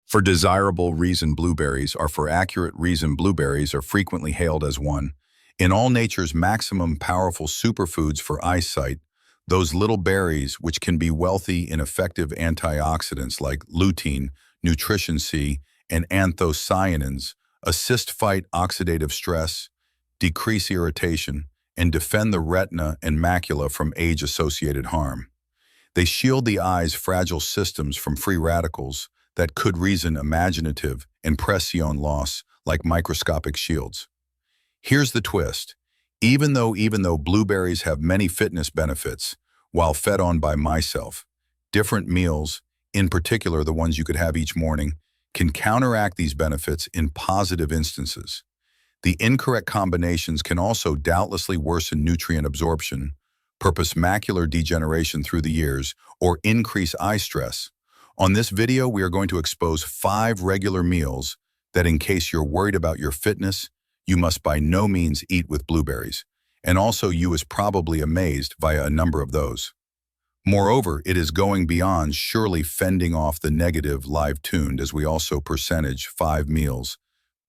For desirable reason blueberries or for accurate reason blueberries are frequently hailed as one. In all nature's maximum powerful superfoods for eyesight, those little berries which can be wealthy in effective antioxidants like lutein, nutrition C, and anthocyanins, assist fight oxidative stress, decrease irritation, and defend the retina and macula from age-associated harm. They shield the eye's fragile systems from free radicals that could reason imaginative and pression loss like microscopic shields. Here's the twist. Even though blueberries have many fitness benefits, while fed on by myself, different meals, in particular the ones you could have each morning, can counteract these benefits in positive instances. The incorrect combinations can also doubtlessly worsen nutrient absorption, purpose macular degeneration through the years, or increase eye stress. On this video, we are going to expose 5 regular meals that, in case you're worried about your fitness, you must by no means eat with blueberries. And also you is probably amazed via a number of those. Moreover, it is going beyond surely fending off the negative live-tuned as we also percentage 5 meals,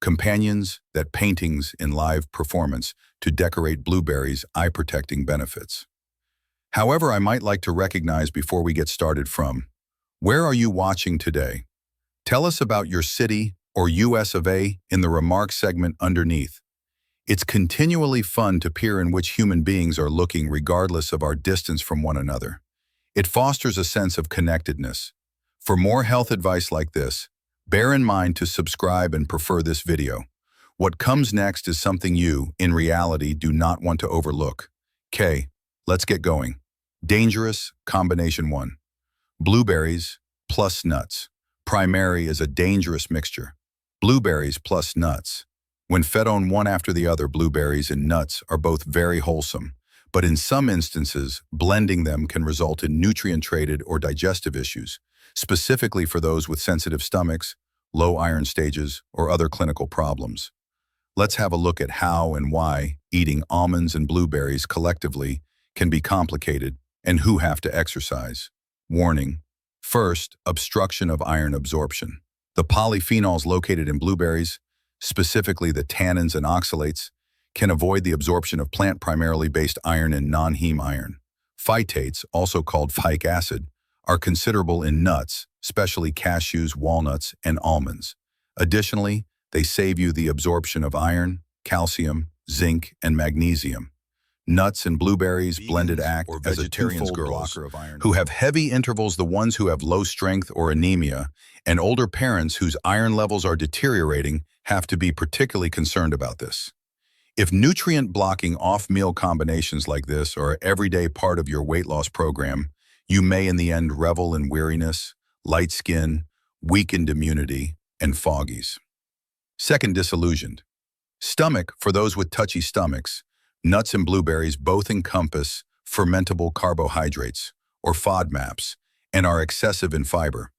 companions that paintings in live performance to decorate blueberries' eye-protecting benefits. However, I might like to recognize before we get started from, where are you watching today? Tell us about your city or US of A in the remarks segment underneath. It's continually fun to peer in which human beings are looking regardless of our distance from one another. It fosters a sense of connectedness. For more health advice like this, bear in mind to subscribe and prefer this video. What comes next is something you, in reality, do not want to overlook. Let's get going. Dangerous combination 1. Blueberries plus nuts. Primary is a dangerous mixture. Blueberries plus nuts. When fed on one after the other, blueberries and nuts are both very wholesome, but in some instances, blending them can result in nutrient-traded or digestive issues, specifically for those with sensitive stomachs, low iron stages, or other clinical problems. Let's have a look at how and why eating almonds and blueberries collectively can be complicated and who have to exercise. Warning. First, obstruction of iron absorption. The polyphenols located in blueberries, specifically the tannins and oxalates, can avoid the absorption of plant primarily based iron and non-heme iron. Phytates, also called phytic acid, are considerable in nuts, especially cashews, walnuts, and almonds. Additionally, they save you the absorption of iron, calcium, zinc, and magnesium. Nuts and blueberries blended act as a twofold blocker of iron. Who have heavy intervals, the ones who have low strength or anemia, and older parents whose iron levels are deteriorating have to be particularly concerned about this. If nutrient-blocking off-meal combinations like this are an everyday part of your weight loss program, you may in the end revel in weariness, light skin, weakened immunity, and foggies. Second, disillusioned. Stomach, for those with touchy stomachs, nuts and blueberries both encompass fermentable carbohydrates, or FODMAPs, and are excessive in fiber.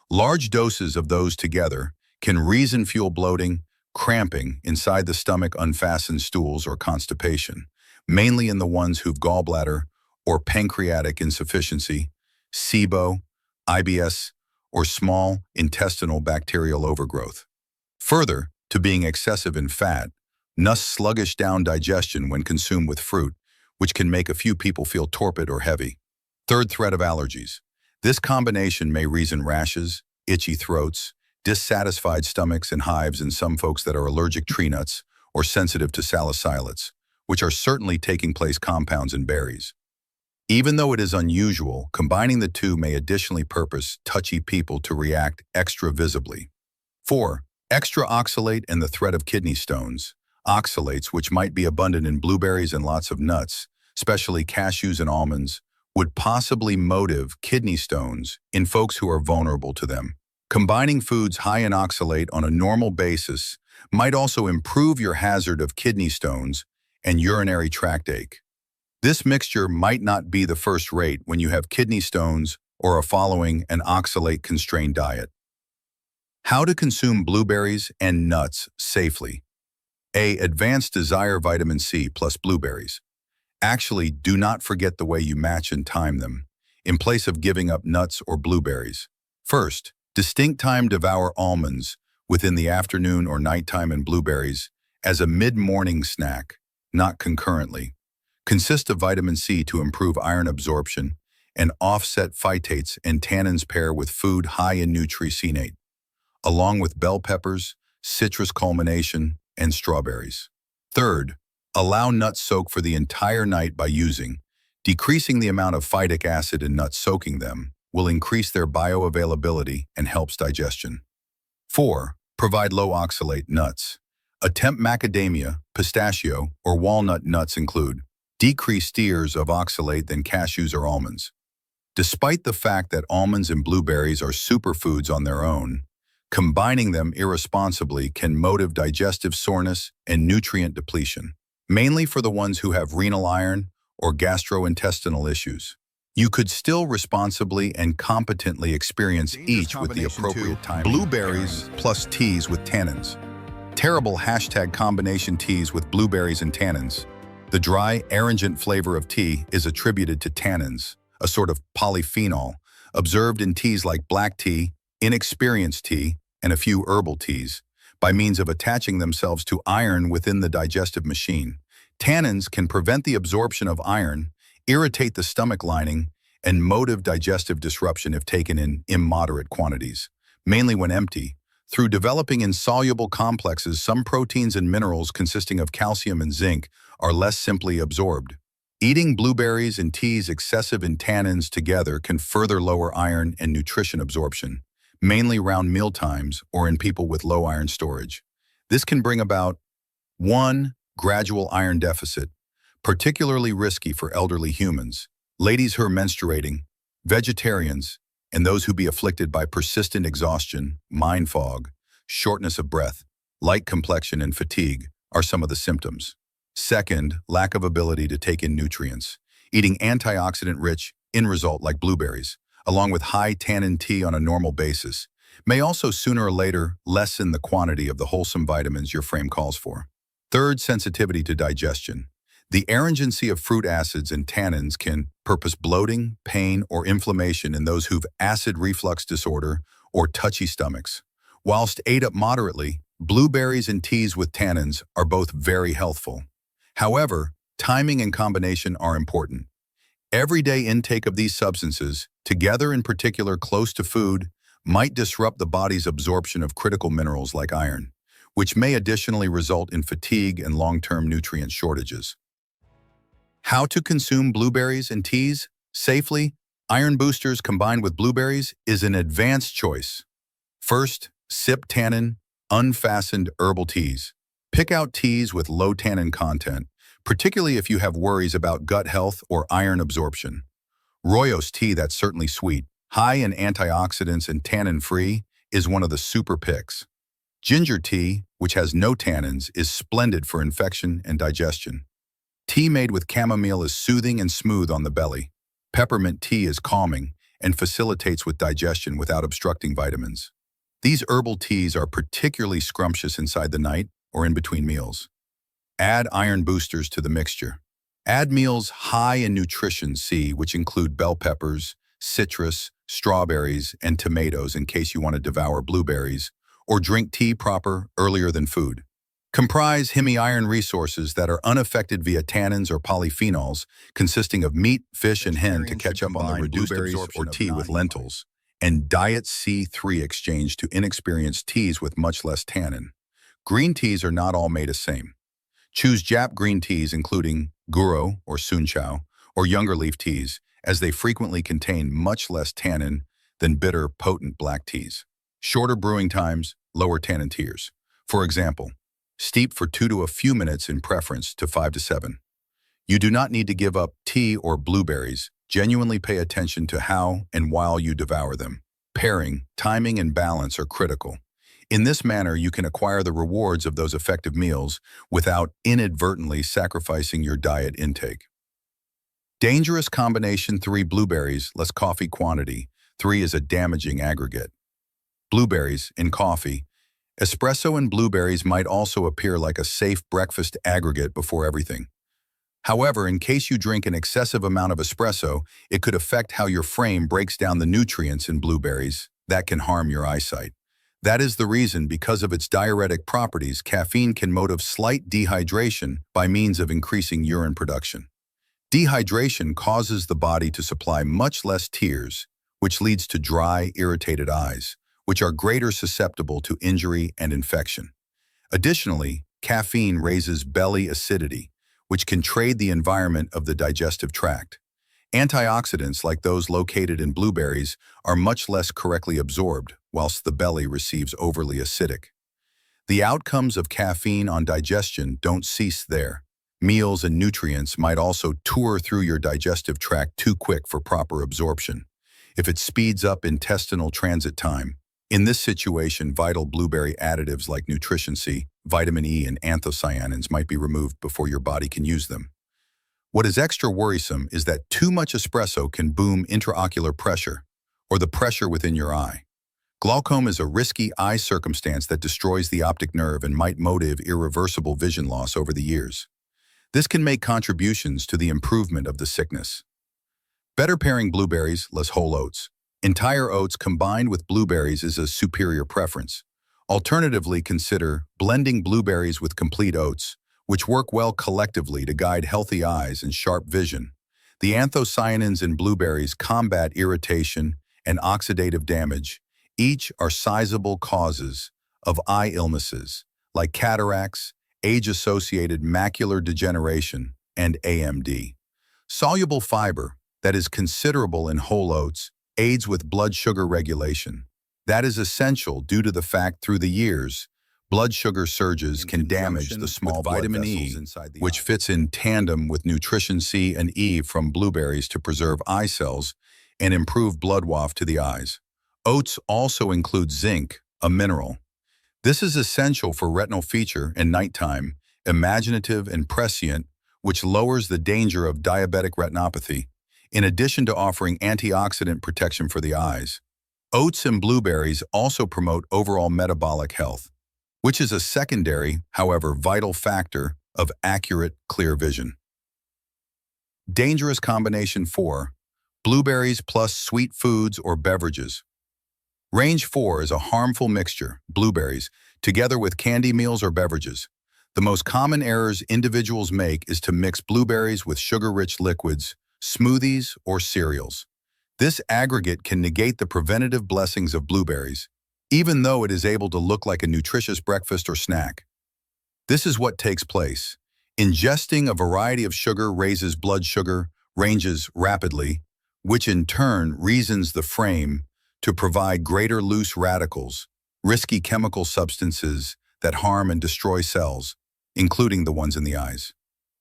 Large doses of those together can reason fuel bloating, cramping inside the stomach, unfastened stools, or constipation, mainly in the ones who've gallbladder or pancreatic insufficiency, SIBO, IBS, or small intestinal bacterial overgrowth. Further to being excessive in fat, nuts sluggish down digestion when consumed with fruit, which can make a few people feel torpid or heavy. Third, threat of allergies. This combination may reason rashes, itchy throats, dissatisfied stomachs, and hives in some folks that are allergic tree nuts or sensitive to salicylates, which are certainly taking place compounds in berries. Even though it is unusual, combining the two may additionally purpose touchy people to react extra visibly. 4. Extra oxalate and the threat of kidney stones. Oxalates, which might be abundant in blueberries and lots of nuts, especially cashews and almonds, would possibly motive kidney stones in folks who are vulnerable to them. Combining foods high in oxalate on a normal basis might also improve your hazard of kidney stones and urinary tract ache. This mixture might not be the first rate when you have kidney stones or are following an oxalate-constrained diet. How to consume blueberries and nuts safely. A. Advanced desire vitamin C plus blueberries. Actually, do not forget the way you match and time them, in place of giving up nuts or blueberries. First, Distinct time devour almonds within the afternoon or nighttime and blueberries as a mid-morning snack, not concurrently. Consist of vitamin C to improve iron absorption and offset phytates and tannins pair with food high in nutricenate, along with bell peppers, citrus culmination, and strawberries. Third, allow nuts soak for the entire night by decreasing the amount of phytic acid in nuts soaking them will increase their bioavailability and helps digestion. 4. Provide low oxalate nuts. Attempt macadamia, pistachio, or walnut nuts include decreased steers of oxalate than cashews or almonds. Despite the fact that almonds and blueberries are superfoods on their own, combining them irresponsibly can motive digestive soreness and nutrient depletion, mainly for the ones who have renal iron or gastrointestinal issues. You could still responsibly and competently experience each with the appropriate timing. Blueberries plus teas with tannins. Terrible #combination teas with blueberries and tannins. The dry, astringent flavor of tea is attributed to tannins, a sort of polyphenol, observed in teas like black tea, inexperienced tea, and a few herbal teas, by means of attaching themselves to iron within the digestive machine. Tannins can prevent the absorption of iron, irritate the stomach lining, and motive digestive disruption if taken in immoderate quantities, mainly when empty. Through developing insoluble complexes, some proteins and minerals consisting of calcium and zinc are less simply absorbed. Eating blueberries and teas excessive in tannins together can further lower iron and nutrition absorption, mainly around mealtimes or in people with low iron storage. This can bring about 1. Gradual iron deficit, particularly risky for elderly humans, ladies who are menstruating, vegetarians, and those who be afflicted by persistent exhaustion, mind fog, shortness of breath, light complexion, and fatigue are some of the symptoms. Second, lack of ability to take in nutrients. Eating antioxidant-rich end result like blueberries, along with high tannin tea on a normal basis, may also sooner or later lessen the quantity of the wholesome vitamins your frame calls for. Third, sensitivity to digestion. The astringency of fruit acids and tannins can purpose bloating, pain, or inflammation in those who've acid reflux disorder or touchy stomachs. Whilst ate up moderately, blueberries and teas with tannins are both very healthful. However, timing and combination are important. Everyday intake of these substances, together in particular close to food, might disrupt the body's absorption of critical minerals like iron, which may additionally result in fatigue and long-term nutrient shortages. How to consume blueberries and teas safely? Iron boosters combined with blueberries is an advanced choice. First, sip tannin, unfastened herbal teas. Pick out teas with low tannin content, particularly if you have worries about gut health or iron absorption. Rooibos tea, that's certainly sweet, high in antioxidants and tannin-free, is one of the super picks. Ginger tea, which has no tannins, is splendid for infection and digestion. Tea made with chamomile is soothing and smooth on the belly. Peppermint tea is calming and facilitates with digestion without obstructing vitamins. These herbal teas are particularly scrumptious inside the night or in between meals. Add iron boosters to the mixture. Add meals high in nutrition C, which include bell peppers, citrus, strawberries, and tomatoes in case you want to devour blueberries, or drink tea proper earlier than food. Comprise hemi-iron resources that are unaffected via tannins or polyphenols, consisting of meat, fish, and hen to catch up on the reduced absorption or tea with lentils, and diet C3 exchange to inexperienced teas with much less tannin. Green teas are not all made the same. Choose Jap green teas including Guro or Sunchao or younger leaf teas, as they frequently contain much less tannin than bitter, potent black teas. Shorter brewing times, lower tannin tears. For example, steep for 2 to a few minutes in preference to 5 to 7. You do not need to give up tea or blueberries. Genuinely pay attention to how and while you devour them. Pairing, timing, and balance are critical. In this manner, you can acquire the rewards of those effective meals without inadvertently sacrificing your diet intake. Dangerous combination 3 blueberries, less coffee quantity. 3 is a damaging aggregate. Blueberries in coffee. Espresso and blueberries might also appear like a safe breakfast aggregate before everything. However, in case you drink an excessive amount of espresso, it could affect how your frame breaks down the nutrients in blueberries, that can harm your eyesight. That is the reason, because of its diuretic properties, caffeine can motivate slight dehydration by means of increasing urine production. Dehydration causes the body to supply much less tears, which leads to dry, irritated eyes, which are greater susceptible to injury and infection. Additionally, caffeine raises belly acidity, which can trade the environment of the digestive tract. Antioxidants, like those located in blueberries, are much less correctly absorbed, whilst the belly receives overly acidic. The outcomes of caffeine on digestion don't cease there. Meals and nutrients might also tour through your digestive tract too quick for proper absorption. If it speeds up intestinal transit time, in this situation, vital blueberry additives like nutrition C, vitamin E, and anthocyanins might be removed before your body can use them. What is extra worrisome is that too much espresso can boom intraocular pressure, or the pressure within your eye. Glaucoma is a risky eye circumstance that destroys the optic nerve and might motivate irreversible vision loss over the years. This can make contributions to the improvement of the sickness. Better pairing blueberries, less whole oats. Entire oats combined with blueberries is a superior preference. Alternatively, consider blending blueberries with complete oats, which work well collectively to guide healthy eyes and sharp vision. The anthocyanins in blueberries combat irritation and oxidative damage. Each are sizable causes of eye illnesses like cataracts, age-associated macular degeneration, and AMD. Soluble fiber, that is considerable in whole oats, aids with blood sugar regulation. That is essential due to the fact through the years, blood sugar surges can damage the small vitamin E, which fits in tandem with nutrition C and E from blueberries to preserve eye cells and improve blood waft to the eyes. Oats also include zinc, a mineral. This is essential for retinal feature and nighttime, imaginative and prescient, which lowers the danger of diabetic retinopathy, in addition to offering antioxidant protection for the eyes. Oats and blueberries also promote overall metabolic health, which is a secondary, however vital factor of accurate, clear vision. Dangerous combination 4. Blueberries plus sweet foods or beverages. Range 4 is a harmful mixture, blueberries, together with candy meals or beverages. The most common errors individuals make is to mix blueberries with sugar-rich liquids, smoothies, or cereals. This aggregate can negate the preventative blessings of blueberries, even though it is able to look like a nutritious breakfast or snack. This is what takes place. Ingesting a variety of sugar raises blood sugar ranges rapidly, which in turn reasons the frame to provide greater loose radicals, risky chemical substances that harm and destroy cells, including the ones in the eyes.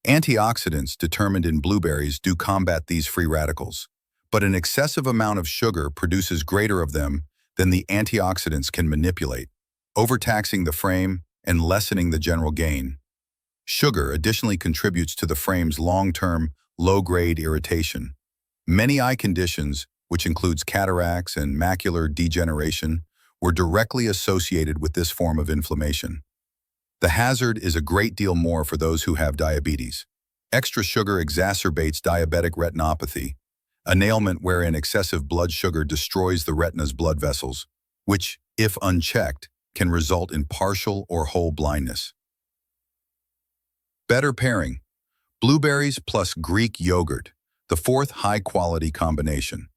Antioxidants determined in blueberries do combat these free radicals, but an excessive amount of sugar produces greater of them than the antioxidants can manipulate, overtaxing the frame and lessening the general gain. Sugar additionally contributes to the frame's long-term, low-grade irritation. Many eye conditions, which includes cataracts and macular degeneration, were directly associated with this form of inflammation. The hazard is a great deal more for those who have diabetes. Extra sugar exacerbates diabetic retinopathy, an ailment wherein excessive blood sugar destroys the retina's blood vessels, which, if unchecked, can result in partial or whole blindness. Better pairing. Blueberries plus Greek yogurt, the fourth high-quality combination.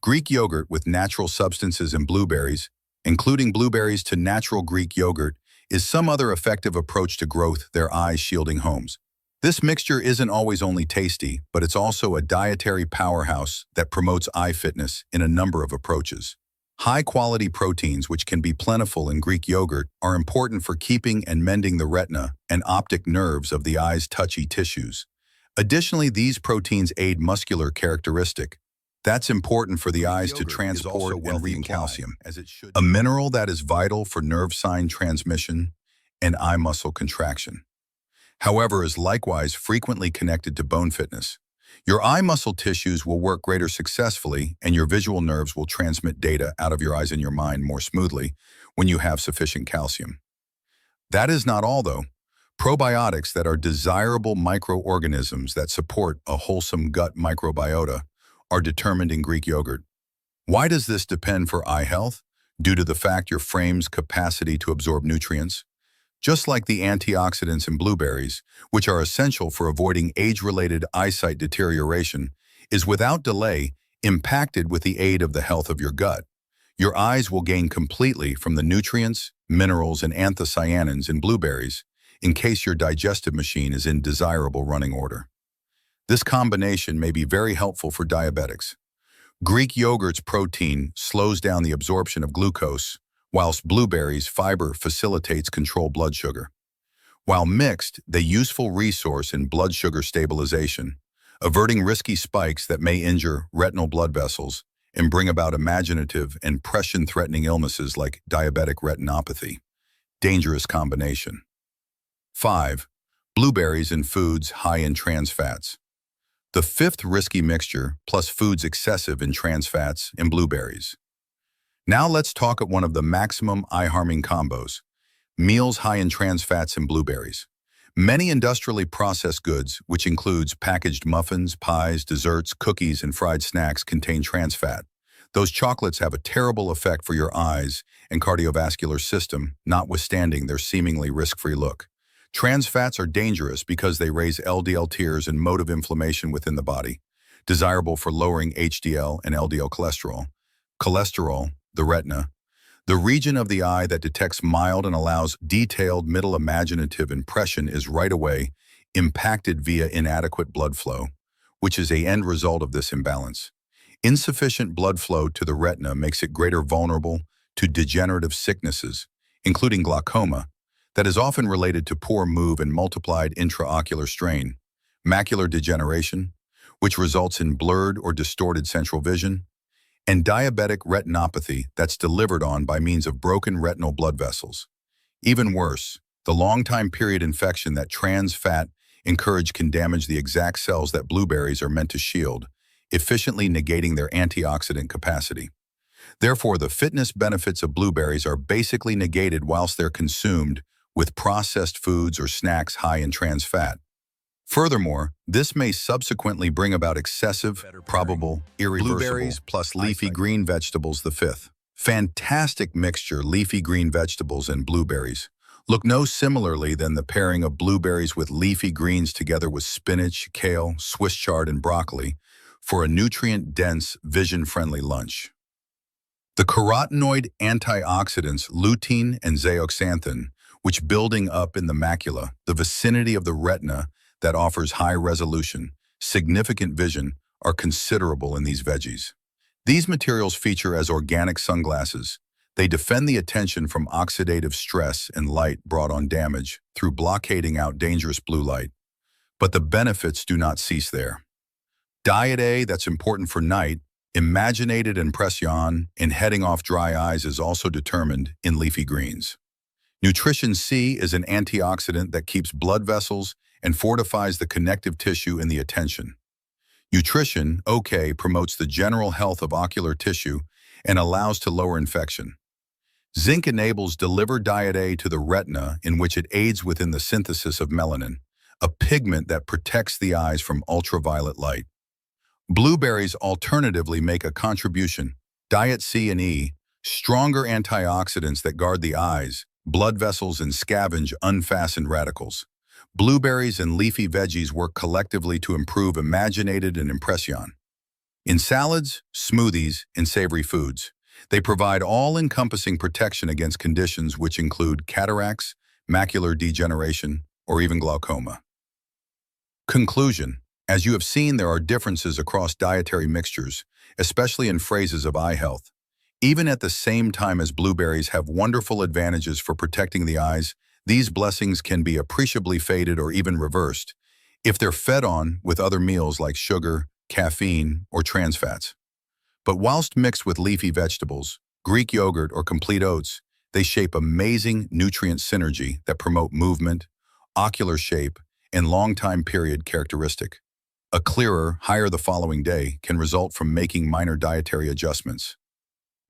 Greek yogurt with natural substances in blueberries, including blueberries to natural Greek yogurt, is some other effective approach to growth their eye-shielding homes. This mixture isn't always only tasty, but it's also a dietary powerhouse that promotes eye fitness in a number of approaches. High-quality proteins, which can be plentiful in Greek yogurt, are important for keeping and mending the retina and optic nerves of the eye's touchy tissues. Additionally, these proteins aid muscular characteristic. That's important for the eyes to transport and retain calcium, a mineral that is vital for nerve sign transmission and eye muscle contraction. However, is likewise frequently connected to bone fitness. Your eye muscle tissues will work greater successfully, and your visual nerves will transmit data out of your eyes and your mind more smoothly when you have sufficient calcium. That is not all, though. Probiotics that are desirable microorganisms that support a wholesome gut microbiota are determined in Greek yogurt. Why does this depend for eye health? due to the fact your frame's capacity to absorb nutrients, just like the antioxidants in blueberries, which are essential for avoiding age-related eyesight deterioration, is without delay impacted with the aid of the health of your gut. Your eyes will gain completely from the nutrients, minerals, and anthocyanins in blueberries in case your digestive machine is in desirable running order. This combination may be very helpful for diabetics. Greek yogurt's protein slows down the absorption of glucose, whilst blueberries' fiber facilitates controlled blood sugar. While mixed, they useful resource in blood sugar stabilization, averting risky spikes that may injure retinal blood vessels and bring about imaginative and pression-threatening illnesses like diabetic retinopathy. Dangerous combination. 5. Blueberries in foods high in trans fats. The fifth risky mixture, plus foods excessive in trans fats in blueberries. Now let's talk at one of the maximum eye-harming combos, meals high in trans fats in blueberries. Many industrially processed goods, which includes packaged muffins, pies, desserts, cookies, and fried snacks, contain trans fat. Those chocolates have a terrible effect for your eyes and cardiovascular system, notwithstanding their seemingly risk-free look. Trans fats are dangerous because they raise LDL tiers and motive inflammation within the body, desirable for lowering HDL and LDL cholesterol. Cholesterol, the retina, the region of the eye that detects mild and allows detailed middle imaginative impression, is right away impacted via inadequate blood flow, which is an end result of this imbalance. Insufficient blood flow to the retina makes it greater vulnerable to degenerative sicknesses, including glaucoma, that is often related to poor move and multiplied intraocular strain, macular degeneration, which results in blurred or distorted central vision, and diabetic retinopathy that's delivered on by means of broken retinal blood vessels. Even worse, the long time period infection that trans fat encourage can damage the exact cells that blueberries are meant to shield, efficiently negating their antioxidant capacity. Therefore, the fitness benefits of blueberries are basically negated whilst they're consumed with processed foods or snacks high in trans fat. Furthermore, this may subsequently bring about excessive, probable, irreversible blueberries plus leafy green vegetables. The fifth fantastic mixture, leafy green vegetables and blueberries, look no similarly than the pairing of blueberries with leafy greens together with spinach, kale, Swiss chard, and broccoli for a nutrient-dense, vision-friendly lunch. The carotenoid antioxidants lutein and zeaxanthin, which building up in the macula, the vicinity of the retina that offers high-resolution, significant vision, are considerable in these veggies. These materials feature as organic sunglasses. They defend the attention from oxidative stress and light brought on damage through blockading out dangerous blue light. But the benefits do not cease there. Diet A, that's important for night, imaginated impression in heading off dry eyes, is also determined in leafy greens. Nutrition C is an antioxidant that keeps blood vessels and fortifies the connective tissue in the attention. Nutrition OK promotes the general health of ocular tissue and allows to lower infection. Zinc enables delivered diet A to the retina, in which it aids within the synthesis of melanin, a pigment that protects the eyes from ultraviolet light. Blueberries alternatively make a contribution. Diet C and E, stronger antioxidants that guard the eyes, blood vessels, and scavenge unfastened radicals. Blueberries and leafy veggies work collectively to improve imaginated and impression. In salads, smoothies, and savory foods, they provide all-encompassing protection against conditions which include cataracts, macular degeneration, or even glaucoma. Conclusion. As you have seen, there are differences across dietary mixtures, especially in phrases of eye health. Even at the same time as blueberries have wonderful advantages for protecting the eyes, these blessings can be appreciably faded or even reversed if they're fed on with other meals like sugar, caffeine, or trans fats. But whilst mixed with leafy vegetables, Greek yogurt, or complete oats, they shape amazing nutrient synergy that promote movement, ocular shape, and long time period characteristic. A clearer, higher the following day can result from making minor dietary adjustments.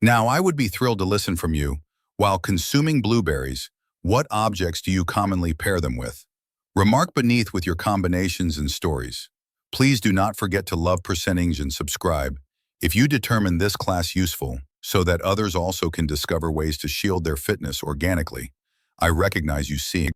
Now, I would be thrilled to listen from you. While consuming blueberries, what objects do you commonly pair them with? Remark beneath with your combinations and stories. Please do not forget to love percentage and subscribe if you determine this class useful. so that others also can discover ways to shield their fitness organically. I recognize you seeing